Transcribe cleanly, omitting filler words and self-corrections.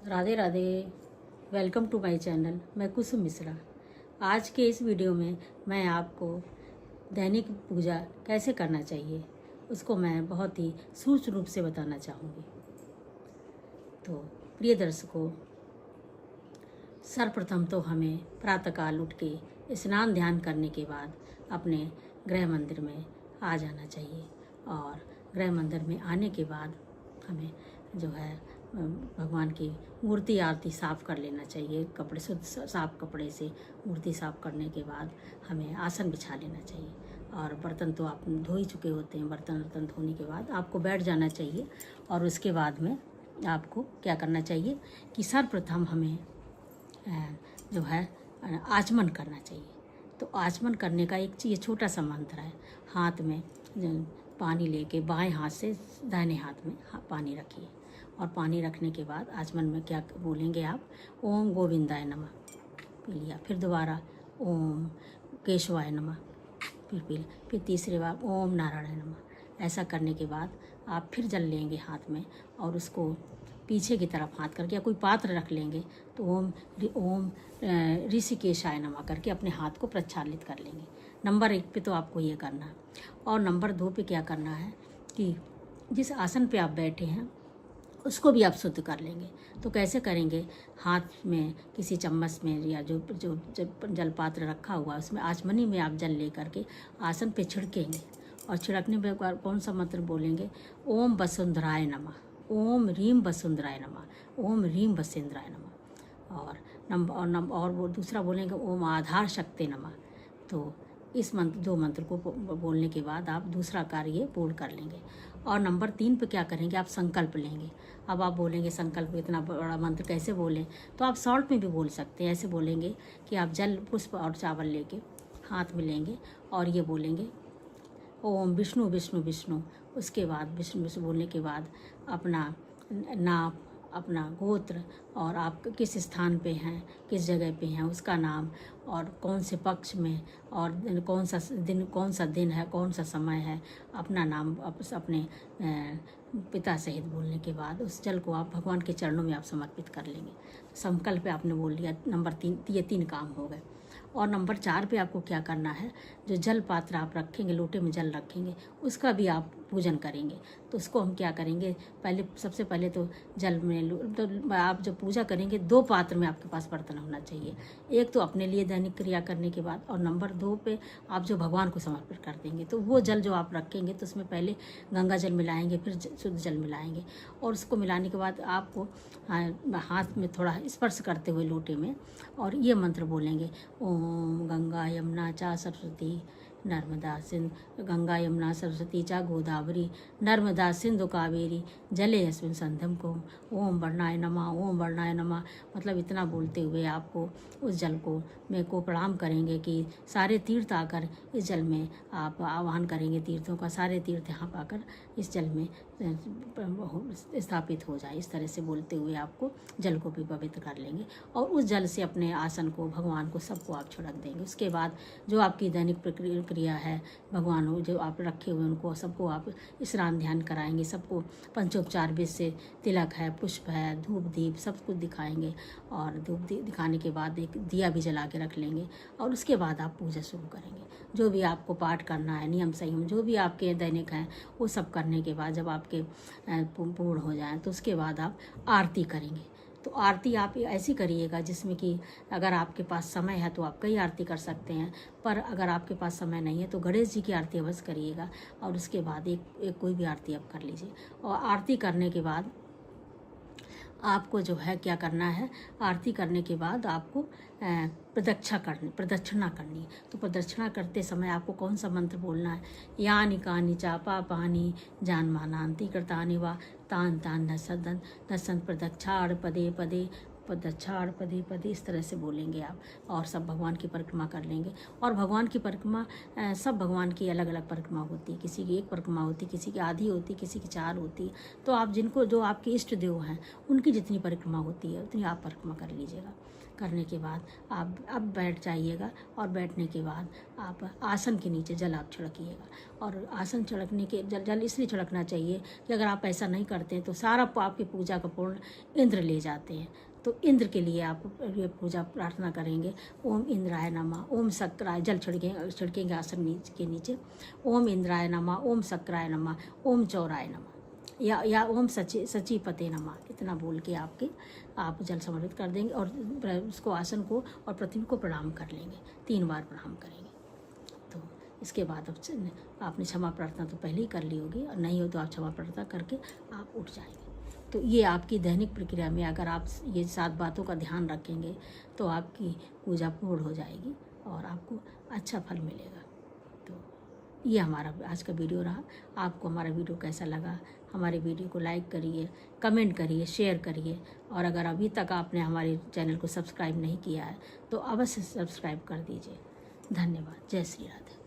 Radhe Radhe. Welcome to my channel. मैं कुसुम मिश्रा। आज के इस वीडियो में मैं आपको दैनिक पूजा कैसे करना चाहिए उसको मैं बहुत ही सूक्ष्म रूप से बताना चाहूँगी। तो प्रिय दर्शकों, सर्वप्रथम तो हमें प्रातःकाल उठ के स्नान ध्यान करने के बाद अपने गृह मंदिर में आ जाना चाहिए और गृह मंदिर में आने के बाद हमें जो है भगवान की मूर्ति आरती साफ़ कर लेना चाहिए। कपड़े शुद्ध साफ कपड़े से मूर्ति साफ़ करने के बाद हमें आसन बिछा लेना चाहिए और बर्तन तो आप धो ही चुके होते हैं। बर्तन धोने के बाद आपको बैठ जाना चाहिए और उसके बाद में आपको क्या करना चाहिए कि सर्वप्रथम हमें जो है आचमन करना चाहिए। तो आचमन करने का एक ये छोटा सा मंत्र है। हाथ में पानी लेके बाएं हाथ से दाहिने हाथ में पानी रखिए और पानी रखने के बाद आचमन में क्या बोलेंगे आप, ओम गोविंदाय नमः पी लिया। फिर दोबारा ओम केशवाय नमः फिर तीसरी बार ओम नारायण नमः। ऐसा करने के बाद आप फिर जल लेंगे हाथ में और उसको पीछे की तरफ हाथ करके या कोई पात्र रख लेंगे तो ओम ऋषिकेशाय नमः करके अपने हाथ को प्रक्षालित कर लेंगे। नंबर 1 पे तो आपको ये करना है और नंबर 2 पे क्या करना है कि जिस आसन पे आप बैठे हैं उसको भी आप शुद्ध कर लेंगे। तो कैसे करेंगे, हाथ में किसी चम्मच में या जो जल पात्र रखा हुआ उसमें आचमनी में आप जल ले करके आसन पे छिड़केंगे और छिड़कने पे कौन सा मंत्र बोलेंगे, ओम वसुंधराय नमः, ओम रीम वसुंधराय नमः, ओम रीम वसुंधराय नमः। और वो दूसरा बोलेंगे ओम आधार शक्ति नमः। तो इस मंत्र 2 मंत्र को बोलने के बाद आप दूसरा कार्य पूर्ण कर लेंगे। और नंबर 3 पे क्या करेंगे, आप संकल्प लेंगे। अब आप बोलेंगे संकल्प इतना बड़ा मंत्र कैसे बोलें, तो आप शॉर्ट में भी बोल सकते हैं। ऐसे बोलेंगे कि आप जल पुष्प और चावल लेके हाथ में लेंगे और ये बोलेंगे ओम विष्णु विष्णु विष्णु। उसके बाद विष्णु विष्णु बोलने के बाद अपना नाम, अपना गोत्र और आप किस स्थान पे हैं, किस जगह पे हैं उसका नाम और कौन से पक्ष में और कौन सा दिन है, कौन सा समय है, अपना नाम अपने पिता सहित बोलने के बाद उस जल को आप भगवान के चरणों में आप समर्पित कर लेंगे। संकल्प आपने बोल लिया। नंबर 3 ये 3 काम हो गए। और नंबर 4 पे आपको क्या करना है, जो जल पात्र आप रखेंगे, लोटे में जल रखेंगे, उसका भी आप पूजन करेंगे। तो उसको हम क्या करेंगे, सबसे पहले तो जल में तो आप जब पूजा करेंगे 2 पात्र में आपके पास बर्तन होना चाहिए। एक तो अपने लिए दैनिक क्रिया करने के बाद और नंबर 2 पे आप जो भगवान को समर्पित कर देंगे। तो वो जल जो आप रखेंगे तो उसमें पहले गंगा जल मिलाएंगे, फिर शुद्ध जल मिलाएंगे और उसको मिलाने के बाद आपको हाथ में थोड़ा स्पर्श करते हुए लोटे में और ये मंत्र बोलेंगे, ओम गंगा यमुना चा सरस्वती नर्मदा सिंधु, गंगा यमुना सरस्वती चा गोदावरी नर्मदा सिंधु कावेरी जले अस्मिन संध्यम को ओम वर्णाय नमः, ओम वर्णाय नमः। मतलब इतना बोलते हुए आपको उस जल को मेरे को प्रणाम करेंगे कि सारे तीर्थ आकर इस जल में आप आह्वान करेंगे तीर्थों का, सारे तीर्थ यहाँ आकर इस जल में स्थापित हो जाए। इस तरह से बोलते हुए आपको जल को भी पवित्र कर लेंगे और उस जल से अपने आसन को, भगवान को, सबको आप छिड़क देंगे। उसके बाद जो आपकी दैनिक क्रिया है, भगवान जो आप रखे हुए उनको सबको आप स्नान ध्यान कराएंगे। सबको पंचोपचार विधि से तिलक है, पुष्प है, धूप दीप सब कुछ दिखाएंगे और धूप दिखाने के बाद एक दिया भी जला के रख लेंगे और उसके बाद आप पूजा शुरू करेंगे। जो भी आपको पाठ करना है, नियम संयम जो भी आपके दैनिक हैं वो सब करने के बाद जब आपके पूर्ण हो जाएं तो उसके बाद आप आरती करेंगे। तो आरती आप ऐसी करिएगा जिसमें कि अगर आपके पास समय है तो आप कई आरती कर सकते हैं, पर अगर आपके पास समय नहीं है तो गणेश जी की आरती अवश्य करिएगा और उसके बाद एक कोई भी आरती आप कर लीजिए। और आरती करने के बाद आपको जो है क्या करना है, आरती करने के बाद आपको प्रदक्षिणा करनी है। तो प्रदक्षिणा करते समय आपको कौन सा मंत्र बोलना है, यानि कानि चा पापानि जानमानान्ति कृतानि वा तान तान दसन प्रदक्षाण पदे पदे पदच्छाड़ पदे पदे इस तरह से बोलेंगे आप, और सब भगवान की परिक्रमा कर लेंगे। और भगवान की परिक्रमा, सब भगवान की अलग अलग परिक्रमा होती है, किसी की एक परिक्रमा होती, किसी की आधी होती, किसी की 4 होती। तो आप जिनको, जो आपके इष्ट देव हैं, उनकी जितनी परिक्रमा होती है उतनी आप परिक्रमा कर लीजिएगा। करने के बाद आप अब बैठ जाइएगा, और बैठने के बाद आप आसन के नीचे जल आप छिड़किएगा। और आसन छिड़कने के जल इसलिए छिड़कना चाहिए कि अगर आप ऐसा नहीं करते हैं तो सारा आपकी पूजा का पूर्ण इंद्र ले जाते हैं। तो इंद्र के लिए आप ये पूजा प्रार्थना करेंगे, ओम इंद्राय नमः, ओम शक्राय, जल छिड़केंगे आसन के नीचे, ओम इंद्राय नमः, ओम शक्राय नमः, ओम चौराय नमः, या ओम सची पते नमः, इतना बोल के आप जल समर्पित कर देंगे। और उसको, आसन को और पृथ्वी को प्रणाम कर लेंगे, 3 बार प्रणाम करेंगे। तो इसके बाद अब आपने क्षमा प्रार्थना तो पहले ही कर ली होगी, और नहीं हो तो आप क्षमा प्रार्थना करके आप उठ जाएंगे। तो ये आपकी दैनिक प्रक्रिया में अगर आप ये 7 बातों का ध्यान रखेंगे तो आपकी पूजा पूर्ण हो जाएगी और आपको अच्छा फल मिलेगा। तो ये हमारा आज का वीडियो रहा। आपको हमारा वीडियो कैसा लगा? हमारे वीडियो को लाइक करिए, कमेंट करिए, शेयर करिए, और अगर अभी तक आपने हमारे चैनल को सब्सक्राइब नहीं किया है तो अवश्य सब्सक्राइब कर दीजिए। धन्यवाद। जय श्री राधे।